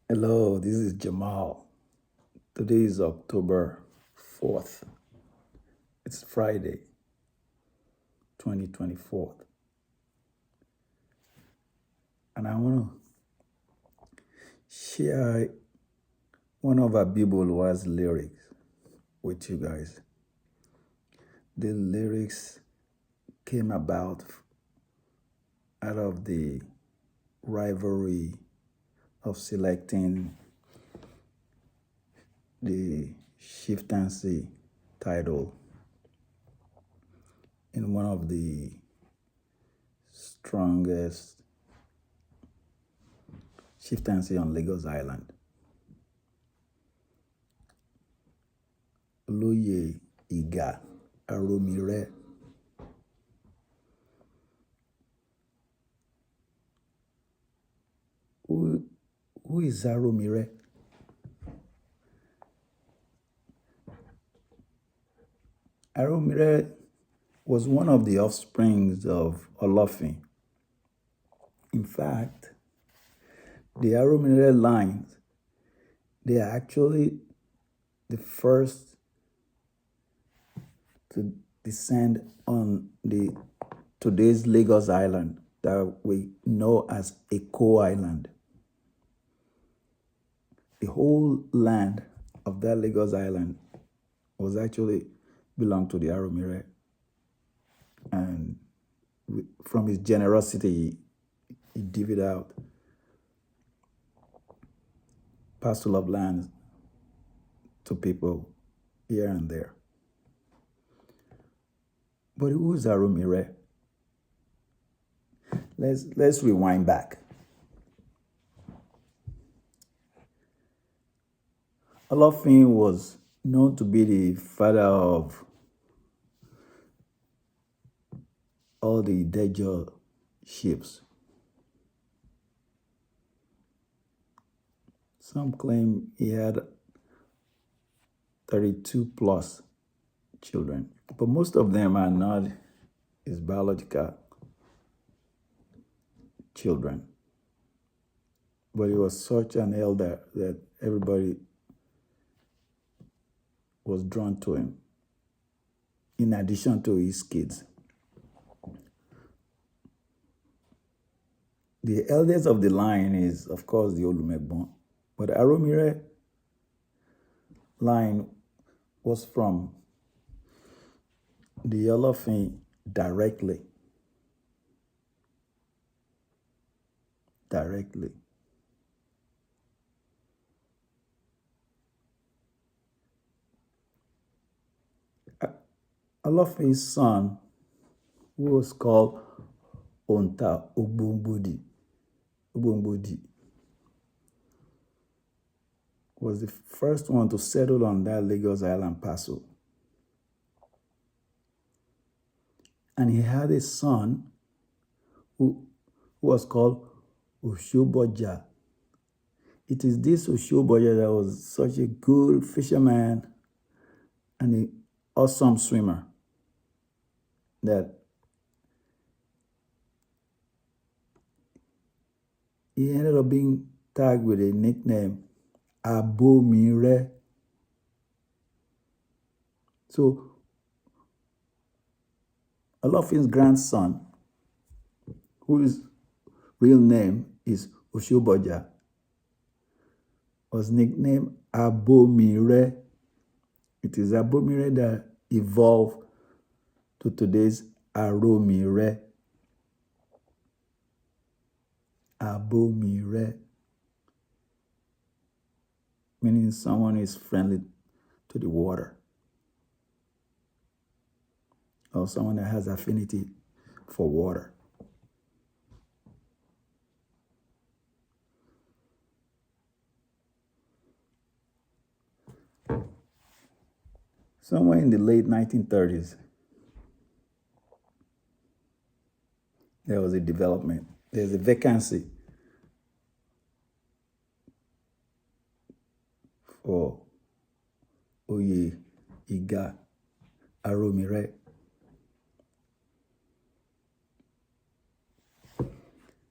Hello, this is Jamal. Today is October 4th. It's Friday, 2024. And I want to share one of Abiboluwa's lyrics with you guys. The lyrics came about out of the rivalry of selecting the chieftaincy title in one of the strongest chieftaincy on Lagos Island. Olóyè Ìgà Aromire. Who is Aromire? Aromire was one of the offsprings of Olofin. In fact, the Aromire lines, they are actually the first to descend on today's Lagos Island that we know as Eko Island. The whole land of that Lagos Island was actually belonged to the Aromire. And from his generosity, he divvied out parcel of land to people here and there. But who is Aromire? Let's rewind back. Olofin was known to be the father of all the Dejo ships. Some claim he had 32 plus children, but most of them are not his biological children. But he was such an elder that everybody was drawn to him, in addition to his kids. The eldest of the line is, of course, the Olumegbon, but the Aromire line was from the Olofin directly. Olofin's son, who was called Onta Ogbogbodi, was the first one to settle on that Lagos Island parcel. And he had a son who was called Oshoboja. It is this Oshoboja that was such a good fisherman and an awesome swimmer that he ended up being tagged with a nickname, Aromire. So Olofin's grandson, whose real name is Oshoboja, was nicknamed Aromire. It is Aromire that evolved to today's Aromire. Aromire, meaning someone is friendly to the water, or someone that has affinity for water. Somewhere in the late 1930s, there was a development. There's a vacancy for Oyè Ìgà Aromire.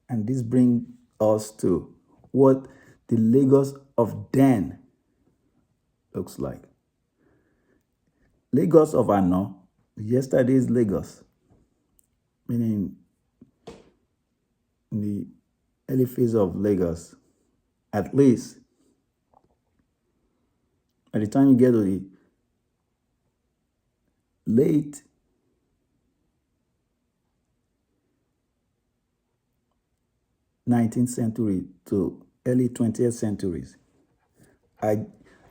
And this brings us to what the Lagos of then looks like. Lagos of Ano, yesterday's Lagos, meaning in the early phase of Lagos, at least by the time you get to the late 19th century to early 20th centuries,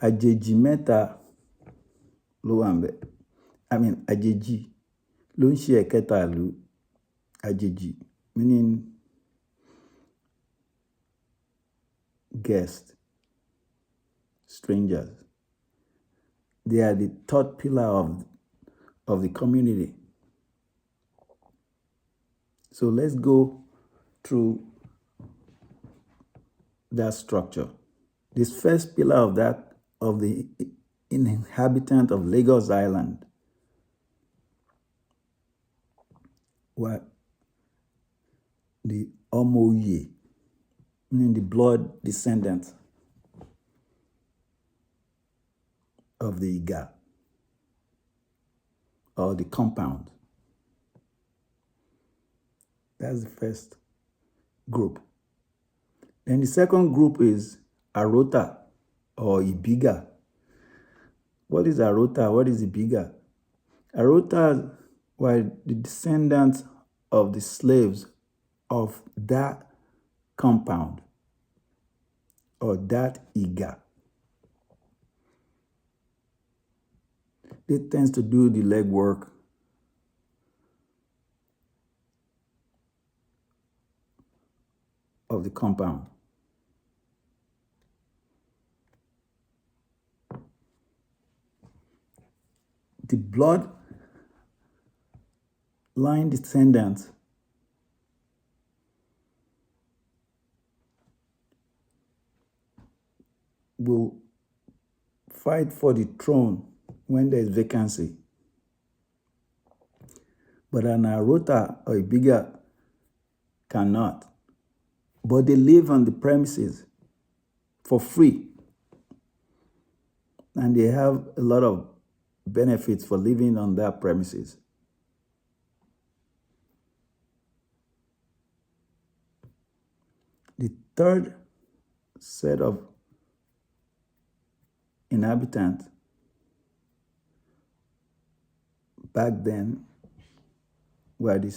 àjèjì mẹ́ta ló wà ńbẹ̀. Àjèjì ló ń ṣe ẹ̀kẹta ìlú. Àjèjì meaning guest, strangers. They are the third pillar of the community. So let's go through that structure. This first pillar of the inhabitant of Lagos Island were the Omoye, meaning the blood descendants of the Iga or the compound. That's the first group. Then the second group is Arota or Ibiga. What is Arota? What is Ibiga? Arota were the descendants of the slaves of that compound or that Iga. They tend to do the legwork of the compound. The blood line descendants will fight for the throne when there is vacancy. But an Arota or a Ibiga cannot. But they live on the premises for free. And they have a lot of benefits for living on their premises. The third set of inhabitants back then were the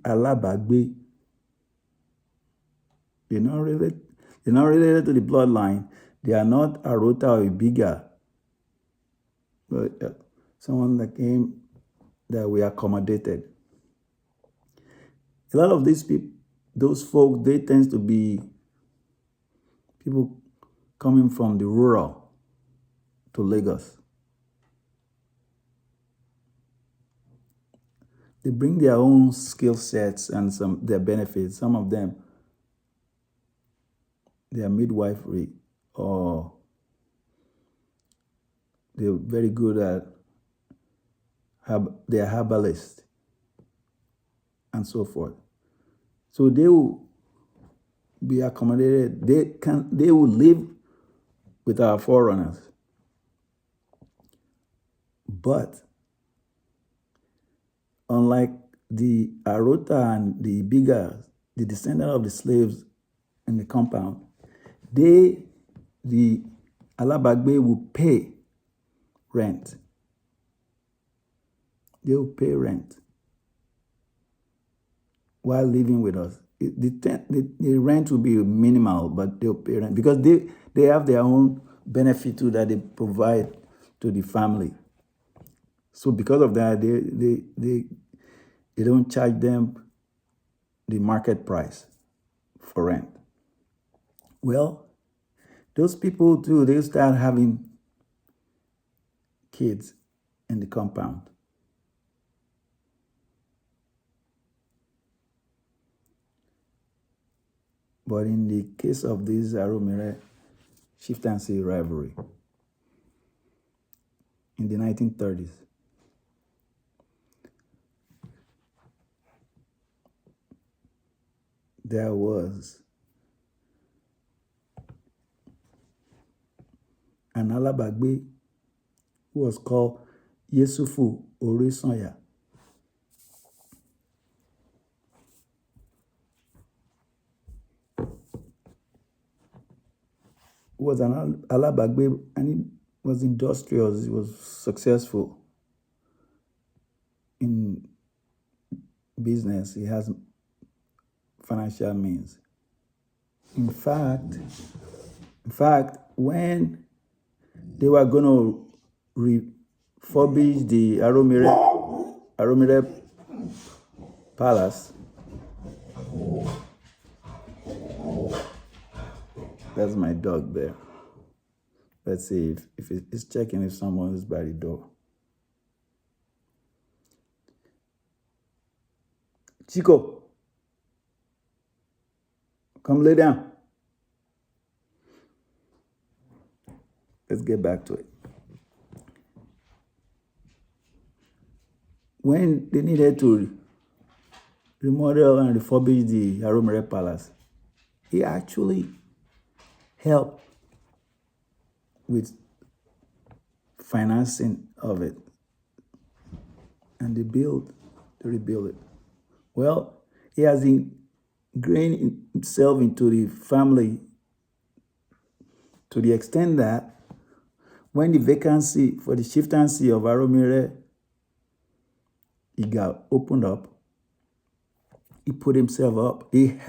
Alabagbe. They're not related to the bloodline. They are not Arota or Ibiga, but someone that came that we accommodated. A lot of these people, those folk, they tend to be people coming from the rural to Lagos. They bring their own skill sets and their benefits. Some of them, they are midwifery, or they're very good at they're herbalists and so forth. So they will be accommodated. They will live with our forerunners. But unlike the Arota and the Ibiga, the descendant of the slaves in the compound, the Alabagbe will pay rent. They will pay rent while living with us. The rent will be minimal, but they'll pay rent because they have their own benefit too that they provide to the family. So because of that, they don't charge them the market price for rent. Well, those people too, they start having kids in the compound. But in the case of this Aromire chieftaincy rivalry in the 1930s, there was an alábàágbé who was called Yesufu Oresanya. He was an alábàágbé, and he was industrious, he was successful in business, he has financial means. In fact, when they were going to refurbish the Aromire Palace, that's my dog there. Let's see if it's checking if someone is by the door. Chico, come lay down. Let's get back to it. When they needed to remodel and refurbish the Aromire Palace, he actually helped with financing of it. And they rebuilt it. Well, he has ingrained himself into the family to the extent that when the vacancy for the chieftaincy of Aromire got opened up, he put himself up. He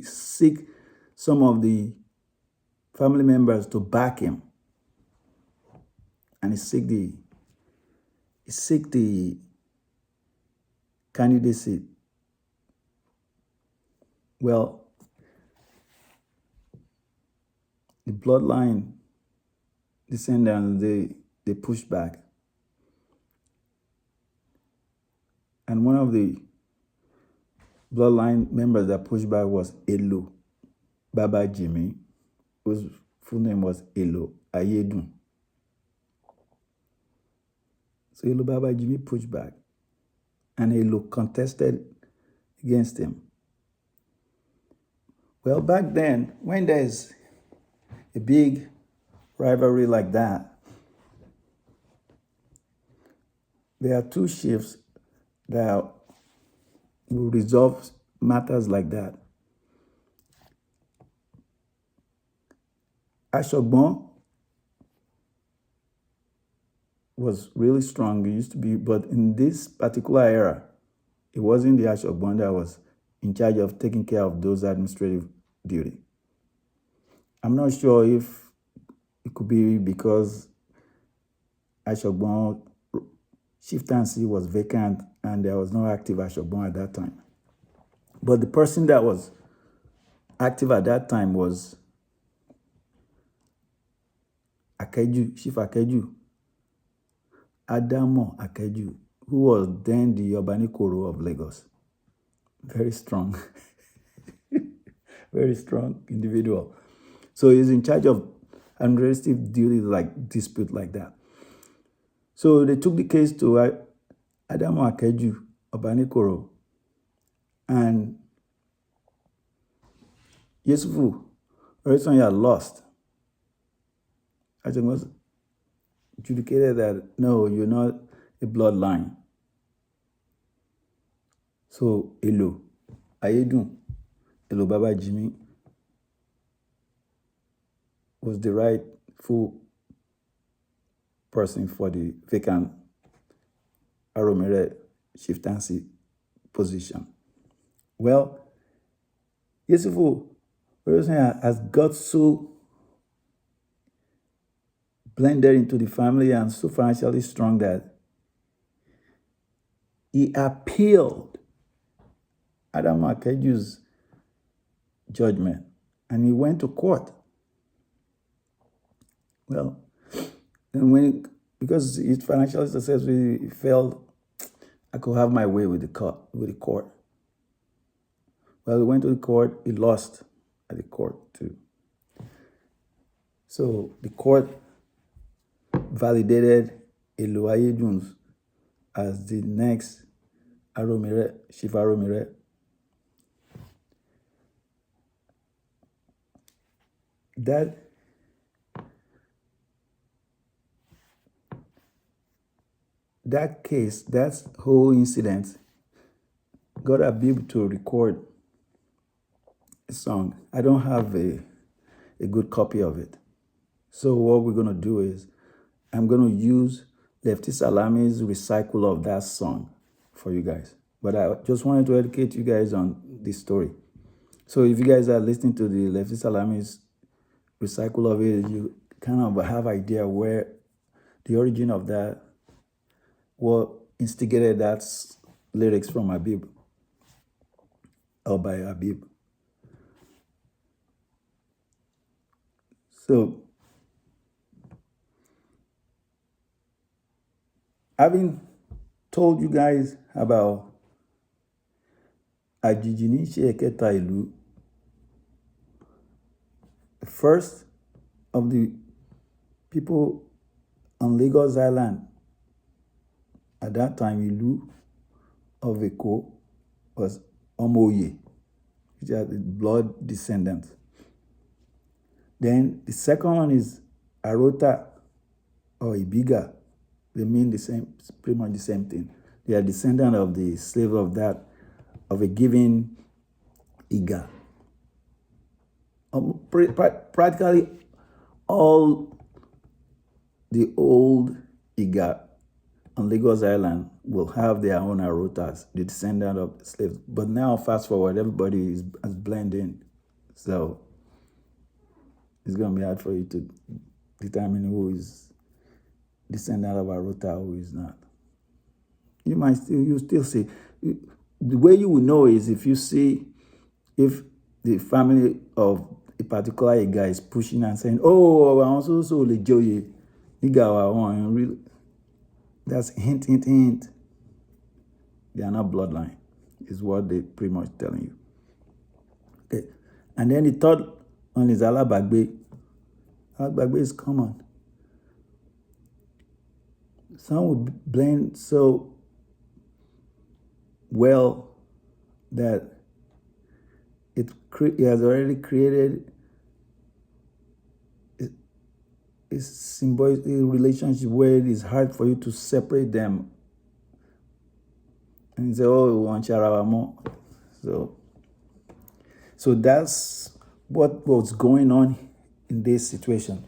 seek some of the family members to back him, and he seek the candidacy. Well, the bloodline descendants, they pushed back. And one of the bloodline members that pushed back was Elo Baba Jimmy, whose full name was Elo Ayedun. So Elo Baba Jimmy pushed back, and Elo contested against him. Well, back then, when there's a big rivalry like that, there are two chiefs that will resolve matters like that. Ashogbon was really strong. It used to be, but in this particular era, it wasn't the Ashogbon that was in charge of taking care of those administrative duty. I'm not sure if it could be because Ashogbon chieftaincy was vacant and there was no active Ashogbon at that time. But the person that was active at that time was Akeju, Chief Akeju, Adamo Akeju, who was then the Obanikoro of Lagos. Very strong, very strong individual. So he's in charge of administrative duties like dispute like that. So they took the case to Adamo Akeju, Obanikoro, and Yesufu Oresanya lost. Ajahn was adjudicated that, no, you're not a bloodline. So Elo Ayedun, Elo Baba Jimmy, was the rightful person for the vacant Aromire chieftaincy position. Well, Yesufu Oresanya has got so blended into the family and so financially strong that he appealed Adam Akeju's judgment, and he went to court. Well, and because he's financially successful, he felt I could have my way with the court. Well, he went to the court, he lost at the court too. So the court validated Elo Ayedun as the next Aromire, Chief Aromire. That that case, that whole incident, got Abib to record a song. I don't have a good copy of it. So what we're gonna do is I'm gonna use Lefty Salami's recycle of that song for you guys. But I just wanted to educate you guys on this story. So if you guys are listening to the Lefty Salami's recycle of it, you kind of have idea where the origin of that, what instigated that lyrics from Habib or by Habib. So having told you guys about àjèjì ní ṣe ẹ̀kẹta ìlú, the first of the people on Lagos Island at that time, ìlú of Èkó, was Omoye, which are the blood descendants. Then the second one is Arota or Ibiga. They mean the same, pretty much the same thing. They are descendant of the slave of that, of a given Iga. Practically all the old Iga on Lagos Island will have their own Arotas, the descendant of the slaves. But now, fast forward, everybody has blended in. So it's going to be hard for you to determine who is descendant of Arota, who is not. You still see. The way you will know is if you see, if the family of a particular guy is pushing and saying, oh, I'm so le joye, really. That's hint. They are not bloodline, is what they pretty much telling you. Okay. And then the third one is Alabagbe. Alabagbe is common. Some will blend so well that it has already created a symbolic relationship where it is hard for you to separate them. And you say, oh, we want Charawamo. So that's what was going on in this situation.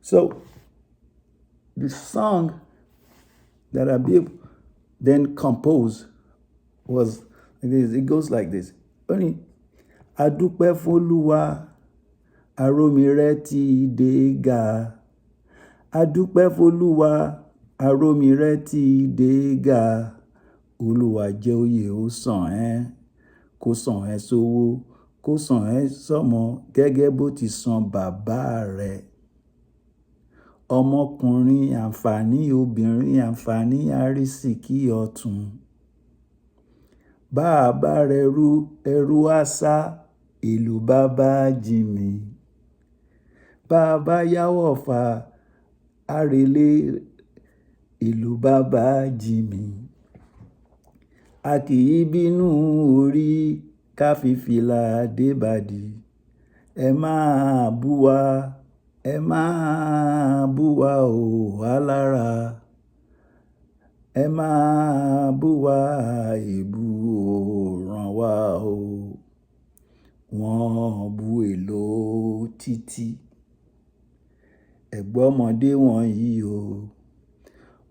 So the song that Habib then composed was like this. It goes like this. Only Adúpẹ́ f'Olúwa, Aromire ti dé ga. Adúpẹ́ f'Olúwa, Aromire ti dé ga. Olúwa jẹ́ oyè ó sàn ẹ́, kó sàn ẹ́ sówó, kó sàn ẹ́ sọ́mọ gẹ́gẹ́ bó ti sàn bàbá rẹ̀. Ọmọkùnrin àǹfààní, obìnrin àǹfààní, àrísìkí ọ̀tún. Bàbá rẹ̀ ẹrú àṣà, ìlú bàbá jìmì. Bàbá yáwọ̀ fà, àrèlé, ìlú bàbá jìmì. A kì í bínú orí, ká fi fìlà débàdì. Ẹ máa bú wa, ẹ máa bú wa o alára. Ẹ máa bú wa, èébú ò ràn wá o. Wọ́n bú èlò títí. Ẹ̀gbọ́n ọmọdé wọ̀nyí o.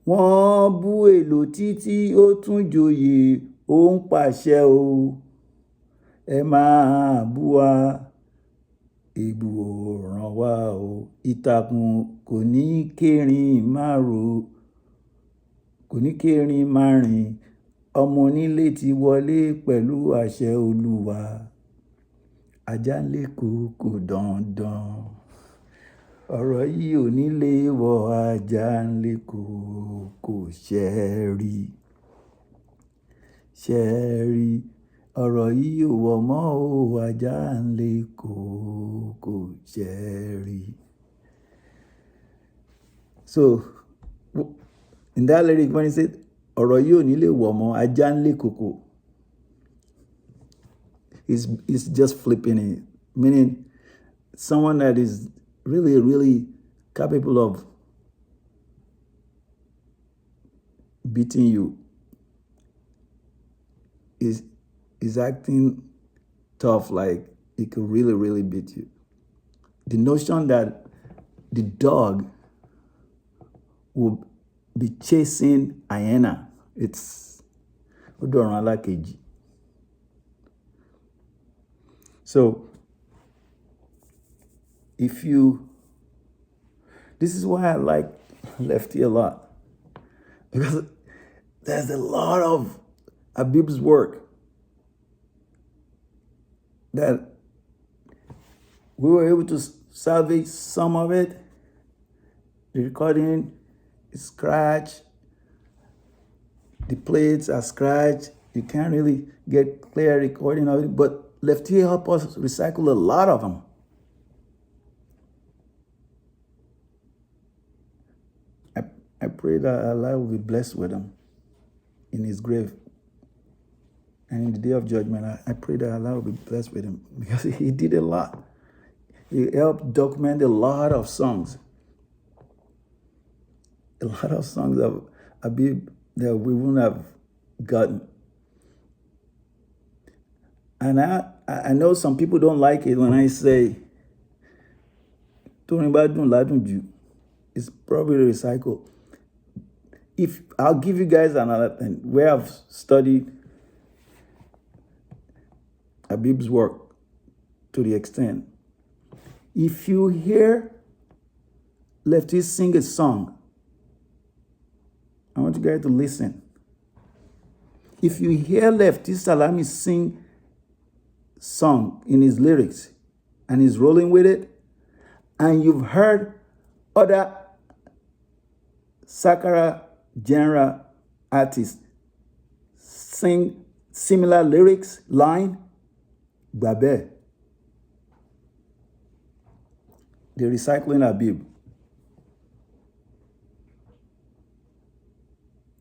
Wọ́n bú èlò títí, ó tún joyè, ó ń pàṣẹ o. Ẹ máa bú wa, èébú ò ràn wá o. Ìtàkùn kò ní kérin má rìn. Ọmọ onílé ti wọlé pẹ̀lú àṣẹ Olúwa. Ajá ń lé koko dandan. Ọ̀rọ̀ yìí ò ní lè wọ ajá ń lé koko ṣẹ́rí. Ọ̀rọ̀ yìí ò wọ̀ mọ́ o, ajá ń lé koko ṣẹ́rí. So, in that lyric, when he said, ọ̀rọ̀ yìí ò ní lè wọ̀ mọ́, ajá ń lé koko, it's just flipping it, meaning someone that is really, really capable of beating you is acting tough, like it could really, really beat you. The notion that the dog will be chasing hyena, it's so if you, this is why I like Lefty a lot, because there's a lot of Abib's work that we were able to salvage some of it. The recording is scratched, the plates are scratched, you can't really get clear recording of it, but Lefty helped us recycle a lot of them. I pray that Allah will be blessed with him in his grave. And in the day of judgment, I pray that Allah will be blessed with him, because he did a lot. He helped document a lot of songs. A lot of songs of Abib that we wouldn't have gotten. And I know some people don't like it when I say, it's probably recycled. If I'll give you guys another thing where I've studied Abib's work to the extent, if you hear Lefty sing a song, I want you guys to listen. If you hear Lefty Salami sing song in his lyrics and he's rolling with it, and you've heard other Sakara genre artists sing similar lyrics, line, Babe, they're recycling Abib.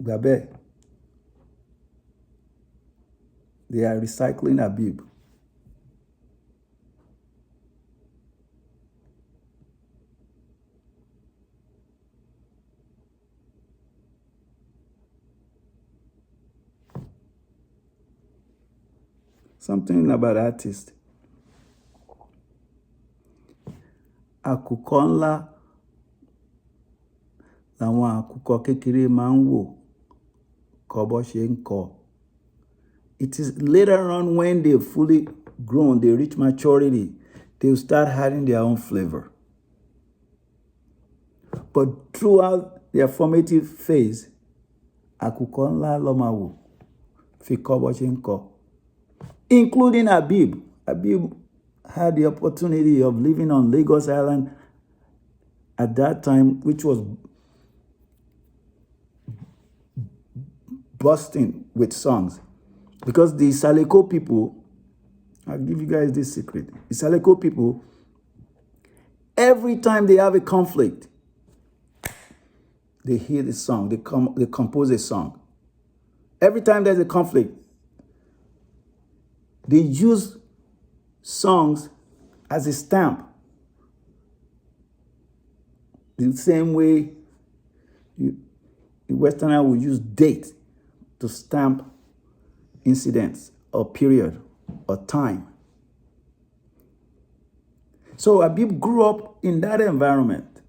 Babe, they are recycling Abib. Something about artists. Àkùkọ ńlá làwọn àkùkọ kékeré máa ń wò kọ́ bó ṣe ń kọ. It is later on when they're fully grown, they reach maturity, they'll start having their own flavor. But throughout their formative phase, àkùkọ ńlá ló máa wò fi kọ́ bó ṣe ń kọ. Including Abib. Abib had the opportunity of living on Lagos Island at that time, which was bursting with songs. Because the Saleko people, I'll give you guys this secret. The Saleko people, every time they have a conflict, they hear the song, they compose a song. Every time there's a conflict, they use songs as a stamp. The same way the Westerner will use date to stamp incidents or period or time. So Abib grew up in that environment.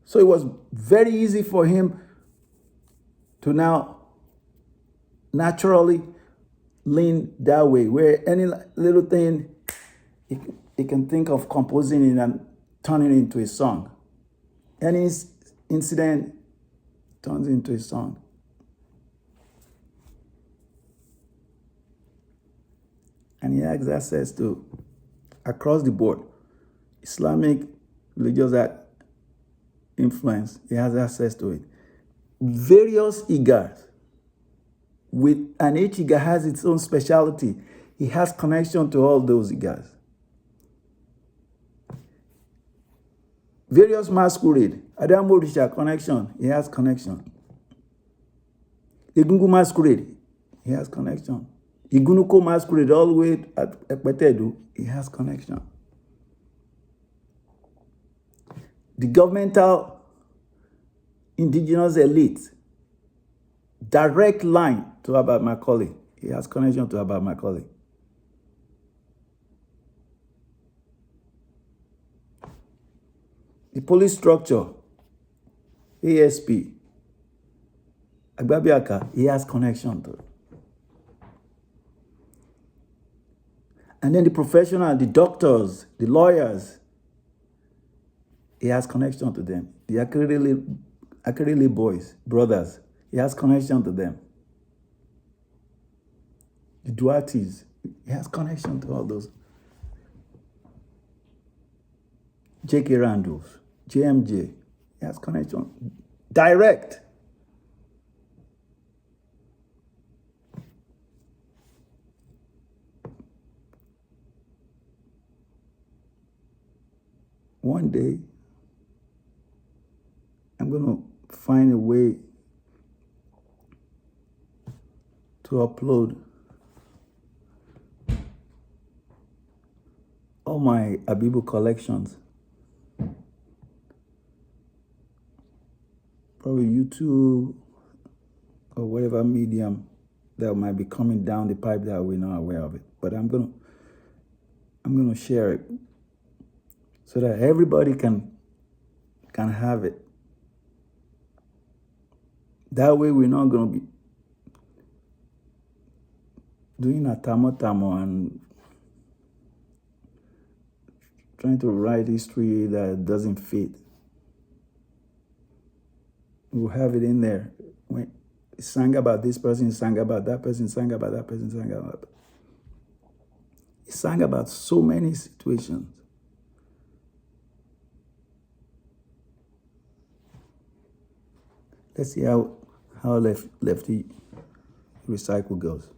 So it was very easy for him to now naturally lean that way, where any little thing he can think of composing it and turning it into a song. Any incident turns into a song. And he has access to, across the board, Islamic religious influence, he has access to it. Various IGAs, and each IGA has its own specialty. He has connection to all those IGAs. Various masquerade, Adamu Risha connection, he has connection. Egungu masquerade, he has connection. Igunuko masquerade all the way at Ekpetedu, he has connection. The governmental indigenous elite, Direct line to Herbert Macaulay. He has connection to Herbert Macaulay. The police structure, ASP, Agbabiaka, he has connection to it. And then the professional, the doctors, the lawyers, he has connection to them. The Akerele boys, brothers, he has connection to them. The Duartes, he has connection to all those. J.K. Randolph, JMJ, he has connection. Direct. One day, I'm going to find a way to upload all my Abibu collections. Probably YouTube or whatever medium that might be coming down the pipe that we're not aware of it. But I'm gonna share it so that everybody can have it. That way we're not gonna be doing a tamo and trying to write history that doesn't fit. We'll have it in there. When he sang about this person, he sang about that person, sang about that person, sang about that. He sang about so many situations. Let's see how lefty recycle goes.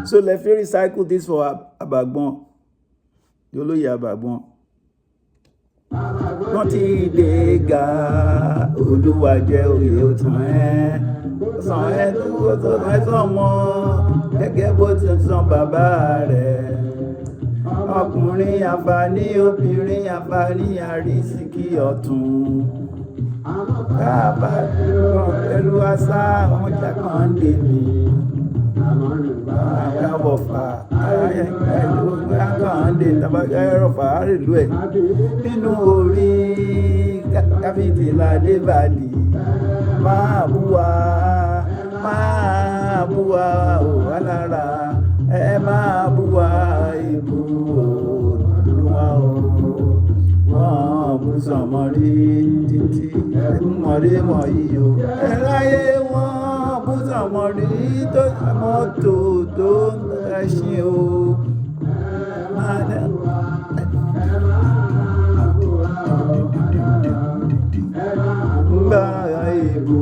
So left recycle this for Abagbon. Yoloye Abagbon. Wọ́n ti dé ga Olúwa jẹ́ oyè ó tàn ẹ́. Sàn ẹ́ tó ẹ́ sàn mọ́ gẹ́gẹ́ bó ti sàn bàbá rẹ̀. Ọkùnrin àǹfààní obìnrin àǹfààní àrísìkí ọ̀tún. Bàbá dúró pẹ̀lú àṣà ọjà kan dè mí. Àyàwọ̀fà pẹ̀lú kan dè tàbájá ẹ̀rọ̀fà àrèlú ẹ̀. Nínú orí káfíńtì ládébàdì máa bú wa ò wá lára ẹ máa bú wa ìbú Olúwa o. Wọ́n bú sọmọrí títí mọ̀rí mọ̀yí o. Ẹ láyé wọ́n bú sọmọrí tó mọ́tò tó ẹṣin o. Gbà ìbú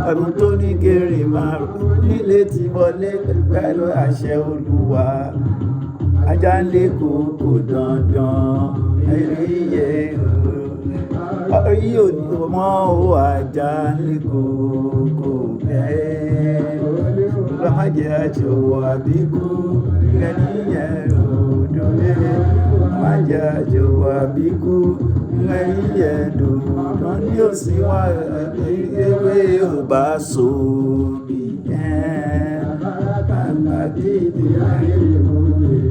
ọdún tó ní kéré márùn nílé tí wọlé pẹ̀lú àṣẹ Olúwa. Ajá ń lé kókó dandan ẹ̀ríyẹ orí òní mọ́ ó ajá ń lé kókó Olúwa má jẹ́ àjọwọ́ àbíkú ẹ̀ríyẹ òdòdó má jẹ́ àjọwọ́ àbíkú ẹ̀ríyẹ òdòdó ní òsì wá ewé ò bá so bí àgbàdìdì ayé ìmúlẹ̀.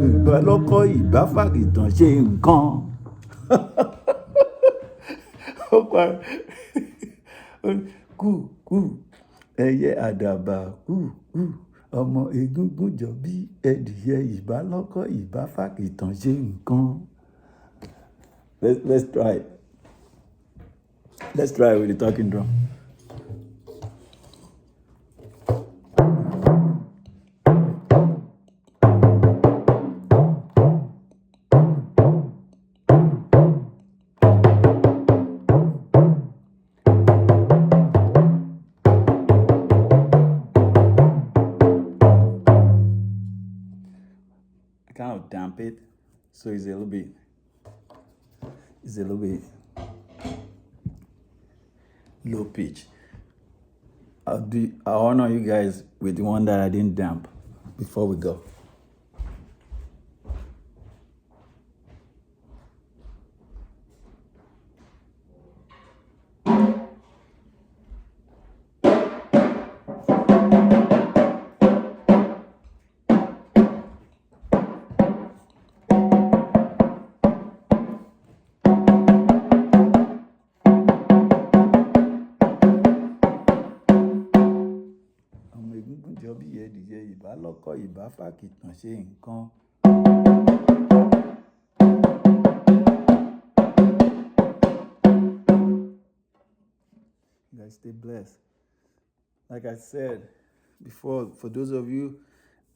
Ìbálọ́kọ́ ìbáfàgìtàn ṣe nǹkan. Ó parí. Kú ẹyẹ àdàbà kú ọmọ egúngún jọ bí ẹdìyẹ ìbálọ́kọ́ ìbáfàgìtàn ṣe nǹkan. Let's try it. Let's try it with the talking drum. kind of damp it, so it's a little bit low pitch. I'll honor you guys with the one that I didn't damp before we go. Ọmọ egúngún jọ bí ẹdìyẹ ìbá lọ́kọ̀ ìbá fàkìtàn ṣe nǹkan. You guys stay blessed. Like I said before, for those of you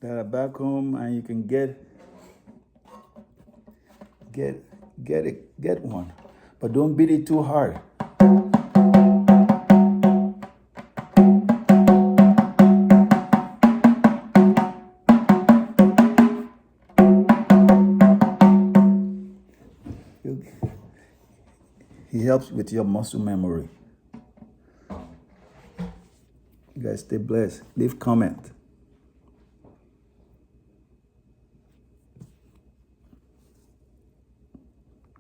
that are back home and you can get one, but don't beat it too hard. He helps with your muscle memory. You guys stay blessed. Leave comment.